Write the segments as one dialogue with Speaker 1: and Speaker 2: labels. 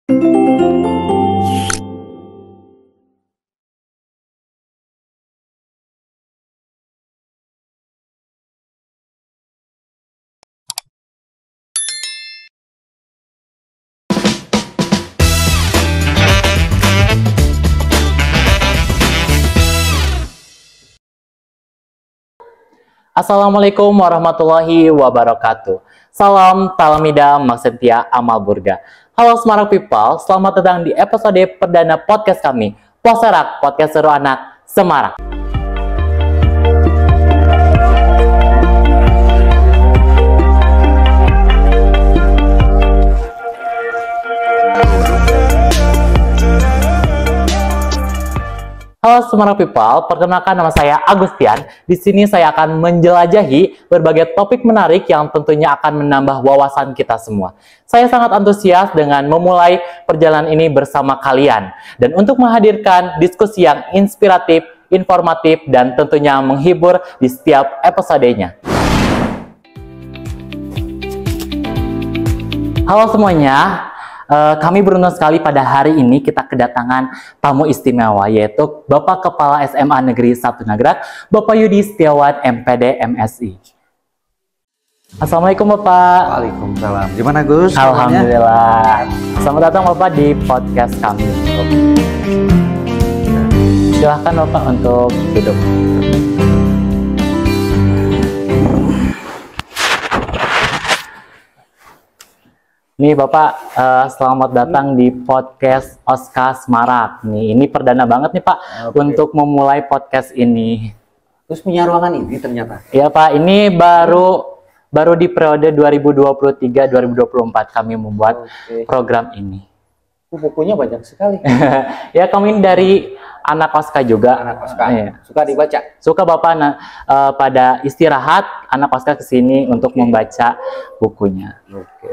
Speaker 1: Assalamualaikum warahmatullahi wabarakatuh. Salam Talamida Maksentia Amal Burga. Halo Semarang People, selamat datang di episode perdana podcast kami, Poserak, Podcast Seru Anak Semarang. Halo Semarang People, perkenalkan nama saya Agustian. Di sini saya akan menjelajahi berbagai topik menarik yang tentunya akan menambah wawasan kita semua. Saya sangat antusias dengan memulai perjalanan ini bersama kalian. Dan untuk menghadirkan diskusi yang inspiratif, informatif, dan tentunya menghibur di setiap episodenya. Halo semuanya. Kami beruntung sekali pada hari ini kita kedatangan tamu istimewa, yaitu Bapak Kepala SMA Negeri 1 Nagrak, Bapak Yudi Setiawan, MPD MSI. Assalamualaikum Bapak.
Speaker 2: Waalaikumsalam. Gimana Gus?
Speaker 1: Alhamdulillah. Selamat datang Bapak di podcast kami. Silahkan Bapak untuk duduk. Nih Bapak, selamat datang di podcast Oska Semarang. Nih, ini perdana banget nih Pak untuk memulai podcast ini.
Speaker 2: Terus punya ruangan ini ternyata?
Speaker 1: Iya Pak, ini baru di periode 2023-2024 kami membuat program ini.
Speaker 2: Bukunya banyak sekali.
Speaker 1: Ya kami dari anak Oska juga.
Speaker 2: Anak Oska.
Speaker 1: Ya.
Speaker 2: Suka dibaca?
Speaker 1: Suka Bapak pada istirahat anak Oska kesini untuk membaca bukunya.
Speaker 2: Oke.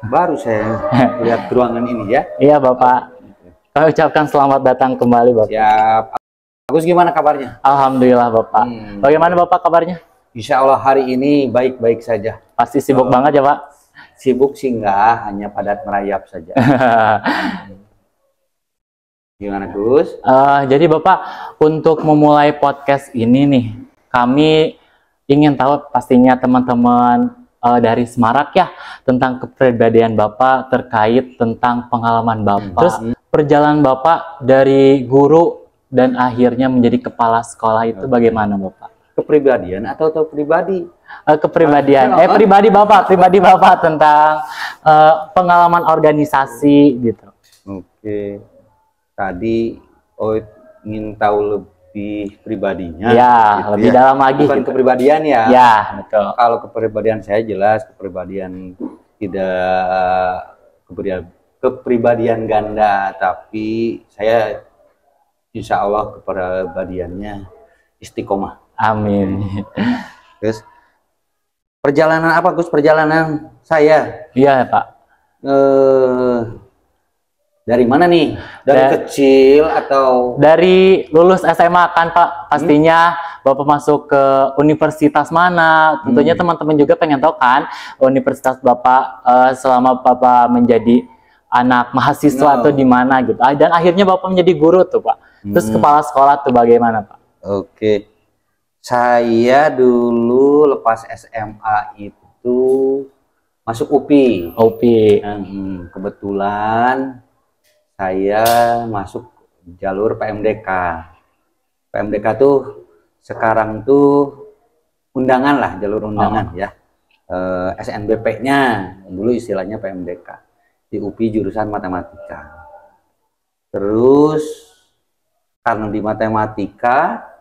Speaker 2: Baru saya lihat ruangan ini ya.
Speaker 1: Iya Bapak. Kami ucapkan selamat datang kembali Bapak.
Speaker 2: Siap. Bagus, gimana kabarnya?
Speaker 1: Alhamdulillah Bapak. Bagaimana Bapak kabarnya?
Speaker 2: Insya Allah hari ini baik-baik saja.
Speaker 1: Pasti sibuk banget ya Pak?
Speaker 2: Sibuk sih enggak, hanya padat merayap saja. Gimana Gus?
Speaker 1: Jadi Bapak, untuk memulai podcast ini nih, kami ingin tahu pastinya teman-teman dari Semarang ya, tentang kepribadian Bapak terkait tentang pengalaman Bapak. Terus perjalanan Bapak dari guru dan akhirnya menjadi kepala sekolah itu bagaimana Bapak?
Speaker 2: Kepribadian atau pribadi?
Speaker 1: Kepribadian, pribadi Bapak tentang pengalaman organisasi gitu.
Speaker 2: Oke. Tadi ingin tahu lebih pribadinya.
Speaker 1: Ya,
Speaker 2: gitu
Speaker 1: lebih
Speaker 2: ya.
Speaker 1: dalam lagi.
Speaker 2: Bukan
Speaker 1: gitu.
Speaker 2: kepribadian ya.
Speaker 1: Ya, betul.
Speaker 2: Kalau kepribadian saya jelas kepribadian kepribadian ganda, tapi saya insya Allah kepribadiannya istiqomah.
Speaker 1: Amin.
Speaker 2: Terus perjalanan apa Gus? Perjalanan saya.
Speaker 1: Iya Pak.
Speaker 2: Dari mana nih? Dari kecil atau?
Speaker 1: Dari lulus SMA kan Pak, pastinya Bapak masuk ke universitas mana? Tentunya teman-teman juga pengen tahu kan, universitas Bapak selama Bapak menjadi anak mahasiswa tuh di mana gitu. Dan akhirnya Bapak menjadi guru tuh Pak. Terus kepala sekolah tuh bagaimana Pak?
Speaker 2: Oke. Saya dulu lepas SMA itu masuk UPI.
Speaker 1: UPI.
Speaker 2: Kebetulan saya masuk jalur PMDK. PMDK tuh sekarang tuh undangan lah, jalur undangan ya. SNBP-nya dulu istilahnya PMDK. Di UPI jurusan matematika. Terus karena di matematika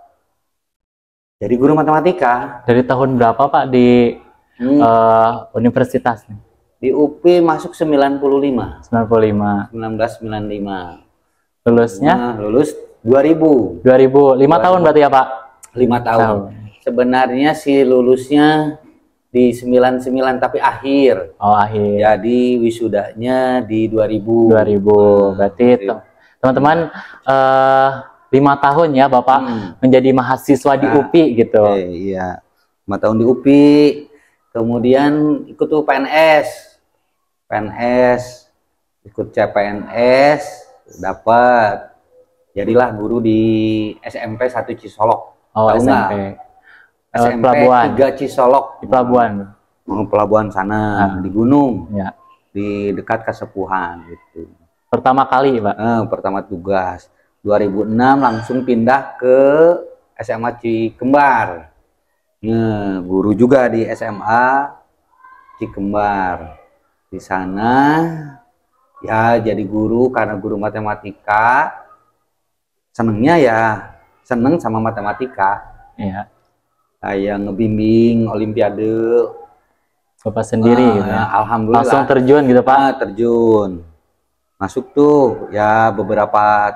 Speaker 2: jadi guru matematika.
Speaker 1: Dari tahun berapa Pak di universitas nih?
Speaker 2: Di UPI masuk 95.
Speaker 1: 1995. Lulusnya?
Speaker 2: Nah, lulus 2000.
Speaker 1: 5 tahun berarti ya Pak?
Speaker 2: 5 tahun. Sebenarnya sih lulusnya di 99 tapi akhir.
Speaker 1: Oh, akhir.
Speaker 2: Jadi wisudanya di 2000.
Speaker 1: 2000. Berarti teman-teman 5 tahun ya Bapak menjadi mahasiswa di UPI gitu.
Speaker 2: Iya. 5 tahun di UPI. Kemudian ikut tuh PNS. ikut CPNS, dapat. Jadilah guru di SMP 1 Cisolok.
Speaker 1: Oh,
Speaker 2: Tahu nggak?
Speaker 1: SMP.
Speaker 2: SMP
Speaker 1: Pelabuhan.
Speaker 2: 3 Cisolok.
Speaker 1: Di pelabuhan.
Speaker 2: Pelabuhan sana, di gunung.
Speaker 1: Ya.
Speaker 2: Di dekat Kasepuhan gitu.
Speaker 1: Pertama kali, Pak.
Speaker 2: Pertama tugas 2006 langsung pindah ke SMA Cikembar. Guru juga di SMA Cikembar. Di sana ya jadi guru karena guru matematika. Senengnya ya seneng sama matematika.
Speaker 1: Iya.
Speaker 2: Kayak ngebimbing Olimpiade.
Speaker 1: Bapak sendiri gitu ya.
Speaker 2: Alhamdulillah.
Speaker 1: Langsung terjun gitu, Pak.
Speaker 2: Terjun. Masuk tuh ya beberapa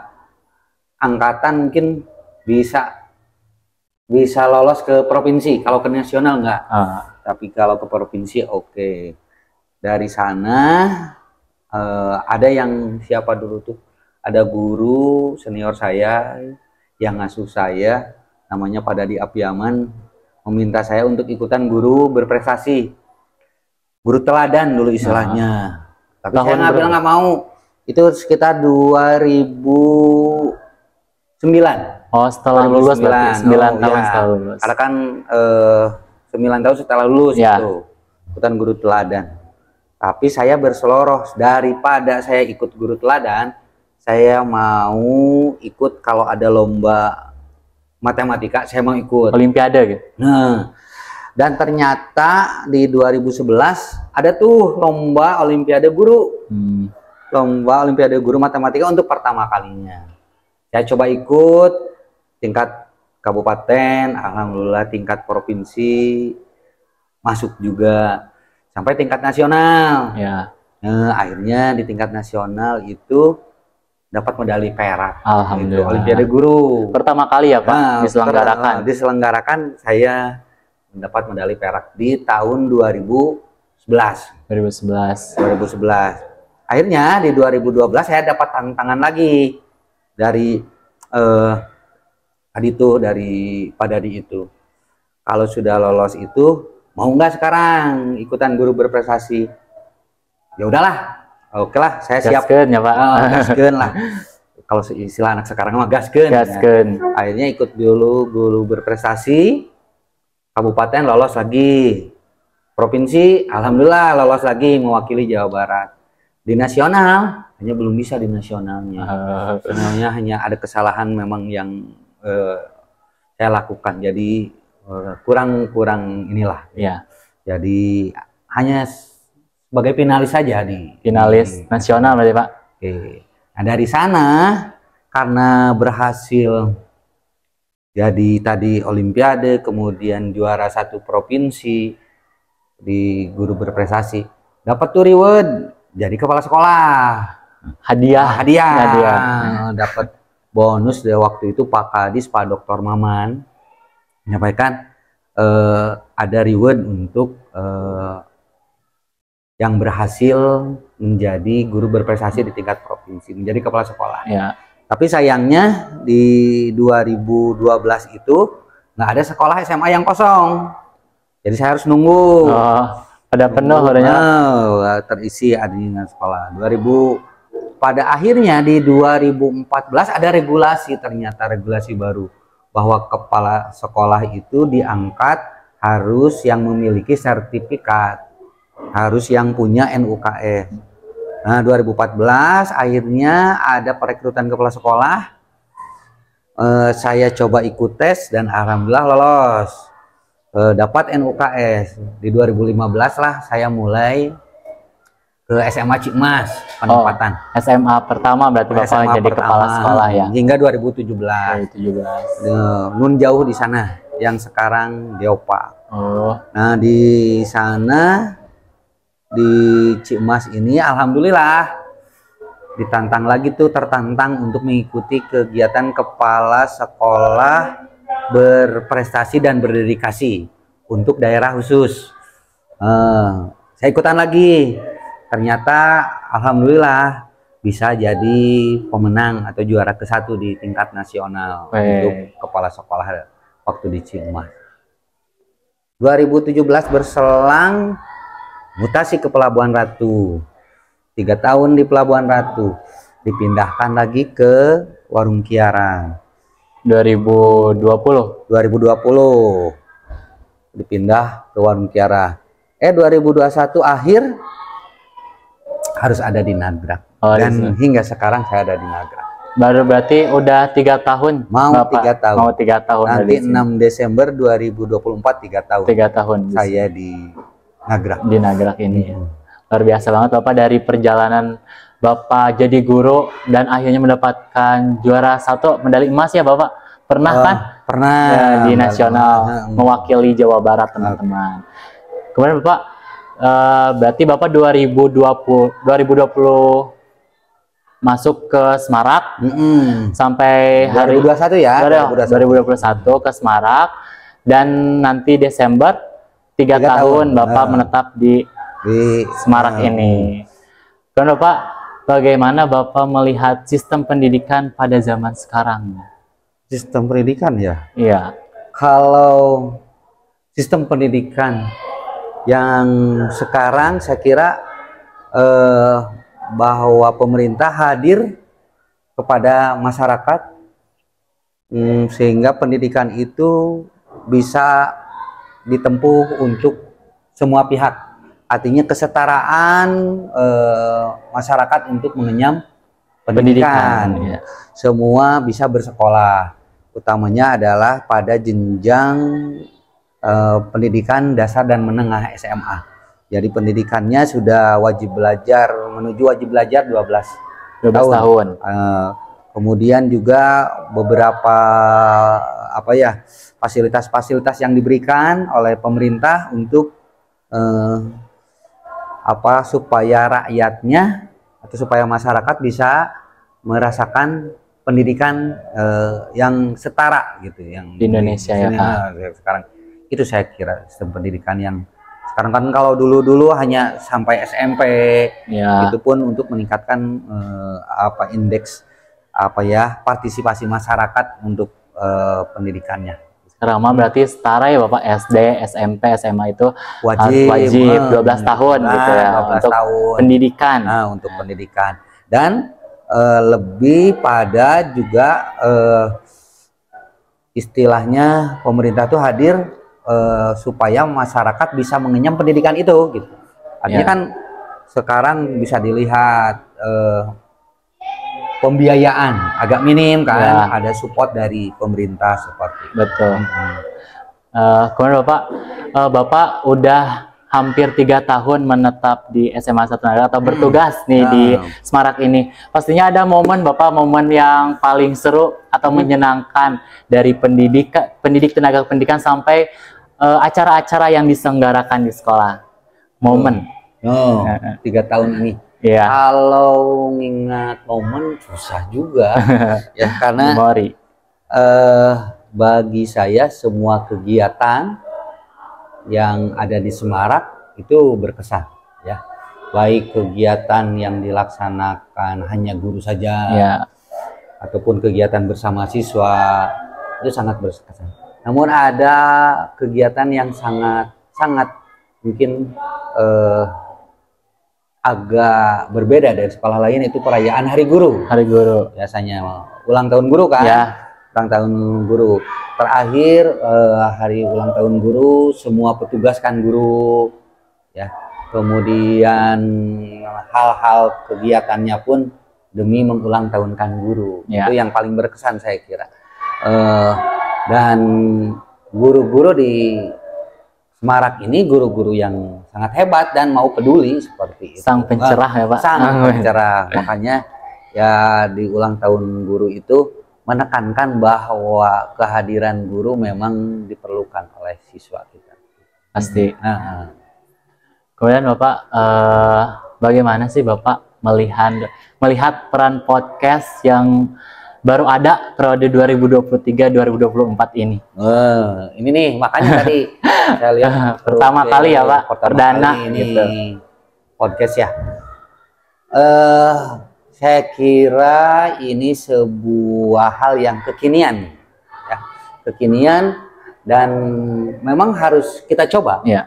Speaker 2: angkatan mungkin bisa lolos ke provinsi. Kalau ke nasional enggak. Tapi kalau ke provinsi oke. Dari sana ada yang siapa dulu tuh? Ada guru senior saya yang ngasuh saya, namanya Pak Dadi Apiaman, meminta saya untuk ikutan guru berprestasi, guru teladan dulu istilahnya. Tapi saya nggak bilang nggak mau. Itu sekitar 2009.
Speaker 1: Oh, setelah lulus berarti 9 tahun setelah lulus.
Speaker 2: Karena kan 9 tahun setelah lulus itu ikutan guru teladan. Tapi saya berseloroh, daripada saya ikut guru teladan, saya mau ikut kalau ada lomba matematika, saya mau ikut
Speaker 1: Olimpiade gitu.
Speaker 2: Nah, dan ternyata di 2011 ada tuh lomba Olimpiade guru. Lomba Olimpiade guru matematika untuk pertama kalinya. Saya coba ikut tingkat kabupaten, alhamdulillah tingkat provinsi masuk juga sampai tingkat nasional.
Speaker 1: Ya.
Speaker 2: Nah, akhirnya di tingkat nasional itu dapat medali perak.
Speaker 1: Alhamdulillah.
Speaker 2: Gitu, Olimpiade guru.
Speaker 1: Pertama kali ya, Pak, diselenggarakan.
Speaker 2: Diselenggarakan saya mendapat medali perak di tahun 2011.
Speaker 1: 2011.
Speaker 2: Akhirnya di 2012 saya dapat tantangan lagi dari dari Pak Dadi itu. Kalau sudah lolos itu mau nggak sekarang ikutan guru berprestasi? Ya udahlah, oke lah, saya siap.
Speaker 1: Gaskeun ya, Pak.
Speaker 2: Gaskeun lah. Kalau istilah anak sekarang mah gaskeun.
Speaker 1: Gaskeun.
Speaker 2: Ya. Akhirnya ikut dulu guru berprestasi, kabupaten lolos lagi, provinsi alhamdulillah lolos lagi mewakili Jawa Barat. Di nasional hanya belum bisa di nasionalnya. Nasionalnya hanya ada kesalahan memang yang saya lakukan. Jadi kurang inilah.
Speaker 1: Ya.
Speaker 2: Jadi hanya sebagai finalis saja di
Speaker 1: finalis nasional berarti, Pak.
Speaker 2: Oke. Nah, dari sana karena berhasil jadi tadi Olimpiade, kemudian juara 1 provinsi di guru berprestasi, dapat tuh reward jadi kepala sekolah. Hadiah. Dapat bonus dari waktu itu Pak Kadis, Pak Dr. Maman menyampaikan ada reward untuk yang berhasil menjadi guru berprestasi di tingkat provinsi, menjadi kepala sekolah.
Speaker 1: Ya.
Speaker 2: Tapi sayangnya di 2012 itu nggak ada sekolah SMA yang kosong. Jadi saya harus nunggu.
Speaker 1: Pada penuh adanya.
Speaker 2: Terisi adanya sekolah. Pada akhirnya di 2014 ada regulasi, ternyata regulasi baru bahwa kepala sekolah itu diangkat harus yang memiliki sertifikat, harus yang punya NUKS. Nah, 2014 akhirnya ada perekrutan kepala sekolah. Saya coba ikut tes dan alhamdulillah lolos. Dapat NUKS. Di 2015 lah saya mulai ke SMA Cikmas penempatan.
Speaker 1: SMA pertama berarti Bapak
Speaker 2: SMA
Speaker 1: jadi kepala sekolah ya.
Speaker 2: Hingga 2017. Nun jauh di sana, yang sekarang Geopark. Nah, di sana di Cikmas ini alhamdulillah ditantang lagi tuh, tertantang untuk mengikuti kegiatan kepala sekolah berprestasi dan berdedikasi untuk daerah khusus. Saya ikutan lagi, ternyata alhamdulillah bisa jadi pemenang atau juara ke-1 di tingkat nasional untuk kepala sekolah waktu di Cikmas. 2017 berselang, mutasi ke Pelabuhan Ratu. 3 tahun di Pelabuhan Ratu, dipindahkan lagi ke Warung Kiara
Speaker 1: 2020
Speaker 2: dipindah ke Warung Kiara. 2021 akhir harus ada di Nagrak. Dan hingga sekarang saya ada di Nagrak.
Speaker 1: Baru berarti udah 3 tahun.
Speaker 2: Mau
Speaker 1: Bapak.
Speaker 2: 3 tahun.
Speaker 1: Mau 3 tahun.
Speaker 2: Nanti 6 Desember 2024 3 tahun.
Speaker 1: 3 tahun.
Speaker 2: Saya di Nagrak.
Speaker 1: Di Nagrak ini. Luar biasa banget Bapak, dari perjalanan Bapak jadi guru dan akhirnya mendapatkan juara 1 medali emas ya Bapak. Pernah kan?
Speaker 2: Pernah.
Speaker 1: Ya, di nasional mewakili Jawa Barat teman-teman. Kemudian Bapak, berarti Bapak 2020 masuk ke Semarak sampai hari
Speaker 2: 2021 ya.
Speaker 1: 2021 ke Semarak, dan nanti Desember 3 tahun Bapak menetap di Semarak ini. Kan Bapak, bagaimana Bapak melihat sistem pendidikan pada zaman sekarang?
Speaker 2: Sistem pendidikan ya?
Speaker 1: Iya.
Speaker 2: Kalau sistem pendidikan yang sekarang saya kira bahwa pemerintah hadir kepada masyarakat sehingga pendidikan itu bisa ditempuh untuk semua pihak. Artinya kesetaraan masyarakat untuk mengenyam pendidikan.
Speaker 1: Ya.
Speaker 2: Semua bisa bersekolah. Utamanya adalah pada jenjang pendidikan dasar dan menengah SMA. Jadi pendidikannya sudah wajib belajar, menuju wajib belajar 12 tahun. Kemudian juga beberapa fasilitas-fasilitas yang diberikan oleh pemerintah untuk supaya rakyatnya atau supaya masyarakat bisa merasakan pendidikan yang setara gitu, yang
Speaker 1: di Indonesia ya Pak.
Speaker 2: Sekarang itu saya kira sistem pendidikan yang sekarang kan, kalau dulu hanya sampai SMP
Speaker 1: ya.
Speaker 2: Itu pun untuk meningkatkan indeks partisipasi masyarakat untuk pendidikannya.
Speaker 1: Sekarang mah berarti setara ya Bapak, SD, SMP, SMA itu
Speaker 2: wajib
Speaker 1: 12 tahun gitu ya,
Speaker 2: 12
Speaker 1: untuk
Speaker 2: tahun
Speaker 1: pendidikan.
Speaker 2: Untuk pendidikan, dan lebih pada juga istilahnya pemerintah tuh hadir supaya masyarakat bisa mengenyam pendidikan itu gitu. Artinya kan sekarang bisa dilihat pembiayaan agak minim kan, ada support dari pemerintah seperti itu.
Speaker 1: Betul. Kemudian Bapak udah hampir 3 tahun menetap di SMA 1 Nagrak atau bertugas nih di Semarak ini. Pastinya ada momen Bapak, momen yang paling seru atau menyenangkan dari pendidik tenaga pendidikan sampai acara-acara yang diselenggarakan di sekolah. Momen.
Speaker 2: 3 tahun ini.
Speaker 1: Yeah.
Speaker 2: Kalau mengingat momen susah juga ya, karena bagi saya semua kegiatan yang ada di Semarak itu berkesan ya. Baik kegiatan yang dilaksanakan hanya guru saja ataupun kegiatan bersama siswa, itu sangat berkesan. Namun ada kegiatan yang sangat mungkin agak berbeda dari sekolah lain, itu perayaan Hari Guru.
Speaker 1: Hari Guru.
Speaker 2: Biasanya ulang tahun guru kan? Ya. Ulang tahun guru. Terakhir hari ulang tahun guru, semua petugas kan guru ya. Kemudian hal-hal kegiatannya pun demi mengulang tahunkan guru. Itu yang paling berkesan saya kira. Dan guru-guru di Semarak ini guru-guru yang sangat hebat dan mau peduli seperti itu.
Speaker 1: Sang pencerah ya Pak.
Speaker 2: Sang pencerah. Makanya ya di ulang tahun guru itu menekankan bahwa kehadiran guru memang diperlukan oleh siswa kita.
Speaker 1: Pasti. Kemudian Bapak, bagaimana sih Bapak melihat peran podcast yang baru ada periode 2023-2024 ini?
Speaker 2: Ini nih, makanya tadi saya lihat
Speaker 1: pertama kali ya Pak, perdana
Speaker 2: ini gitu. Podcast ya. Saya kira ini sebuah hal yang kekinian ya, kekinian, dan memang harus kita coba ya,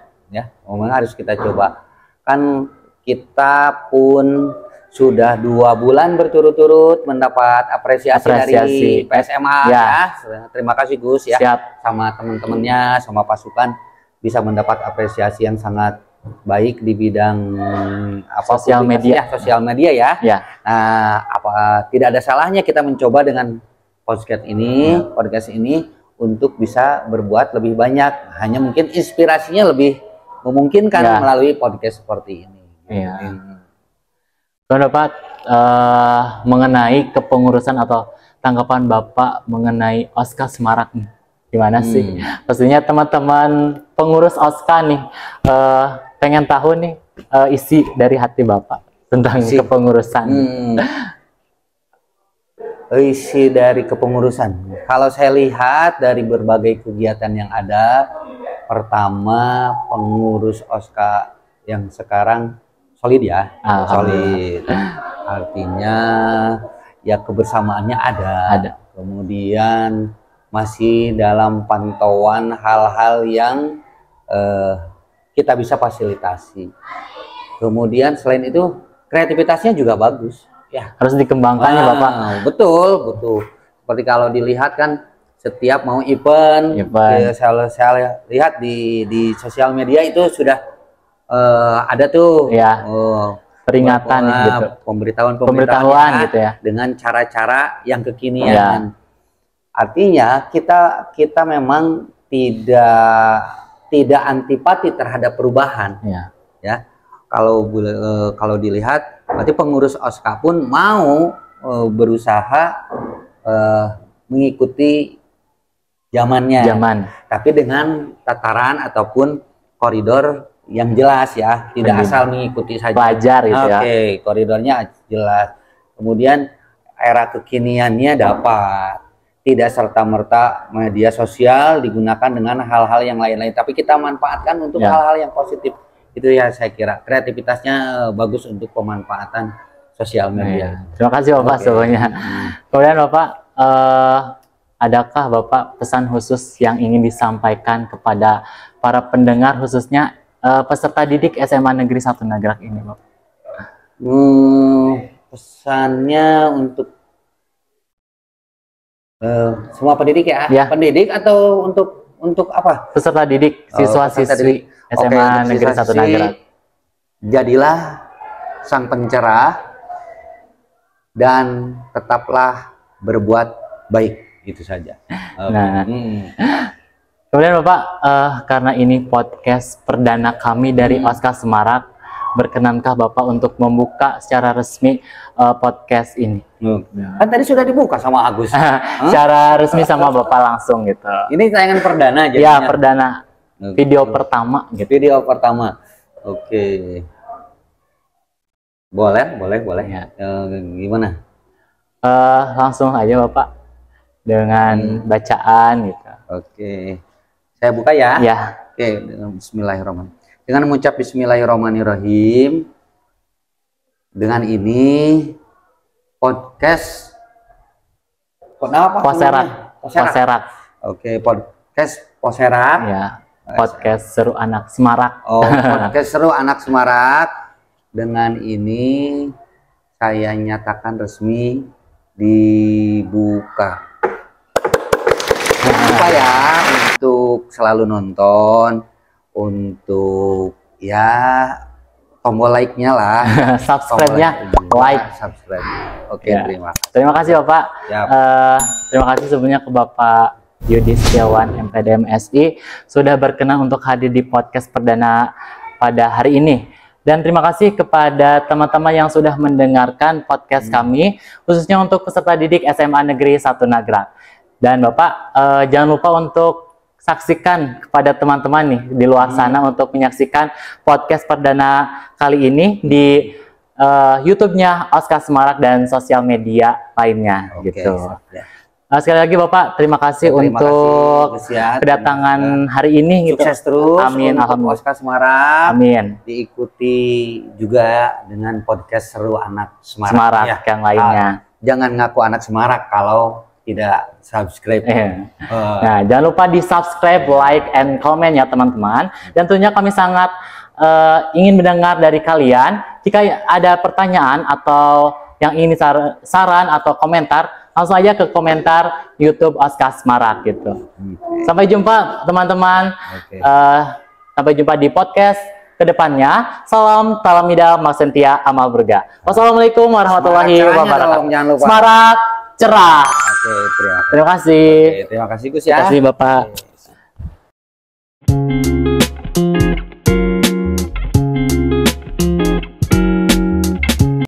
Speaker 2: memang harus kita coba. Kan kita pun sudah 2 bulan berturut-turut mendapat apresiasi dari PSMA ya. Terima kasih Gus ya.
Speaker 1: Siap.
Speaker 2: Sama teman-temannya, sama pasukan bisa mendapat apresiasi yang sangat baik di bidang
Speaker 1: sosial
Speaker 2: media ya. Nah, tidak ada salahnya kita mencoba dengan podcast ini untuk bisa berbuat lebih banyak. Hanya mungkin inspirasinya lebih memungkinkan melalui podcast seperti ini.
Speaker 1: Bapak, mengenai kepengurusan atau tanggapan Bapak mengenai OSKA Semarak nih, gimana sih? Pastinya teman-teman pengurus OSKA nih pengen tahu nih isi dari hati Bapak tentang kepengurusan.
Speaker 2: Isi dari kepengurusan. Kalau saya lihat dari berbagai kegiatan yang ada, pertama pengurus OSKA yang sekarang solid ya, solid. Artinya ya kebersamaannya ada. Kemudian masih dalam pantauan hal-hal yang kita bisa fasilitasi. Kemudian selain itu kreativitasnya juga bagus. Ya,
Speaker 1: harus dikembangkan ya Bapak.
Speaker 2: Betul. Seperti kalau dilihat kan setiap mau event. Saya lihat di sosial media itu sudah ada tuh
Speaker 1: peringatan gitu,
Speaker 2: pemberitahuan gitu ya, dengan cara-cara yang kekinian. Artinya kita memang tidak antipati terhadap perubahan. Ya, kalau dilihat berarti pengurus OSKA pun mau berusaha mengikuti zamannya, tapi dengan tataran ataupun koridor yang jelas ya, tidak asal mengikuti saja.
Speaker 1: Pelajar gitu ya.
Speaker 2: Oke, koridornya jelas. Kemudian era kekiniannya dapat. Tidak serta-merta media sosial digunakan dengan hal-hal yang lain-lain, tapi kita manfaatkan untuk hal-hal yang positif. Itu ya saya kira kreativitasnya bagus untuk pemanfaatan sosial media.
Speaker 1: Terima kasih Bapak semuanya. Kemudian Bapak, adakah Bapak pesan khusus yang ingin disampaikan kepada para pendengar, khususnya peserta didik SMA Negeri 1 Nagrak ini, Bapak?
Speaker 2: Pesannya untuk semua pendidik ya? Pendidik atau untuk apa?
Speaker 1: Peserta didik, siswa-siswi SMA Negeri 1 Nagrak.
Speaker 2: Jadilah sang pencerah dan tetaplah berbuat baik, itu saja.
Speaker 1: Kemudian Bapak, karena ini podcast perdana kami dari OSKA Semarak, berkenankah Bapak untuk membuka secara resmi podcast ini?
Speaker 2: Kan tadi sudah dibuka sama Agus.
Speaker 1: Secara resmi sama Bapak langsung gitu.
Speaker 2: Ini tayangan perdana jadinya?
Speaker 1: Ya, perdana. Video pertama gitu.
Speaker 2: Video pertama. Oke. Boleh. Ya. Gimana?
Speaker 1: Langsung aja Bapak dengan bacaan gitu.
Speaker 2: Oke. Saya buka ya. Oke, dengan bismillahirrahmanirrahim. Dengan mengucap bismillahirrahmanirrahim. Dengan ini podcast
Speaker 1: Poserak.
Speaker 2: Oke, podcast Poserak.
Speaker 1: Ya. Podcast Seru Anak Semarak.
Speaker 2: Podcast Seru Anak Semarak. Dengan ini saya nyatakan resmi dibuka. Jangan lupa ya untuk selalu nonton, untuk ya tombol like-nya lah,
Speaker 1: subscribe-nya,
Speaker 2: subscribe. Oke,
Speaker 1: terima kasih Bapak. Terima kasih sebelumnya ke Bapak Yudi Setiawan MPD MSI sudah berkenan untuk hadir di podcast perdana pada hari ini. Dan terima kasih kepada teman-teman yang sudah mendengarkan podcast kami, khususnya untuk peserta didik SMA Negeri 1 Nagrak. Dan Bapak, jangan lupa untuk saksikan kepada teman-teman nih di luar sana untuk menyaksikan podcast perdana kali ini di YouTube-nya OSKA Semarak dan sosial media lainnya. Gitu. Sekali lagi Bapak, terima kasih untuk kedatangan hari ini.
Speaker 2: Sukses terus.
Speaker 1: Amin.
Speaker 2: Alhamdulillah. OSKA Semarak.
Speaker 1: Amin.
Speaker 2: Diikuti juga dengan podcast Seru Anak
Speaker 1: Semarak yang lainnya.
Speaker 2: Jangan ngaku anak Semarak kalau tidak subscribe.
Speaker 1: Nah, jangan lupa di subscribe, like, and comment ya teman-teman. Dan tentunya kami sangat ingin mendengar dari kalian. Jika ada pertanyaan atau yang ingin saran atau komentar, langsung aja ke komentar YouTube Oscar Semarak gitu. Sampai jumpa teman-teman. Sampai jumpa di podcast kedepannya. Salam Talamida Maksentia Amal Berga. Wassalamualaikum warahmatullahi wabarakatuh. Semarak cerah. Terima kasih.
Speaker 2: Terima kasih Gus ya.
Speaker 1: Terima kasih Bapak.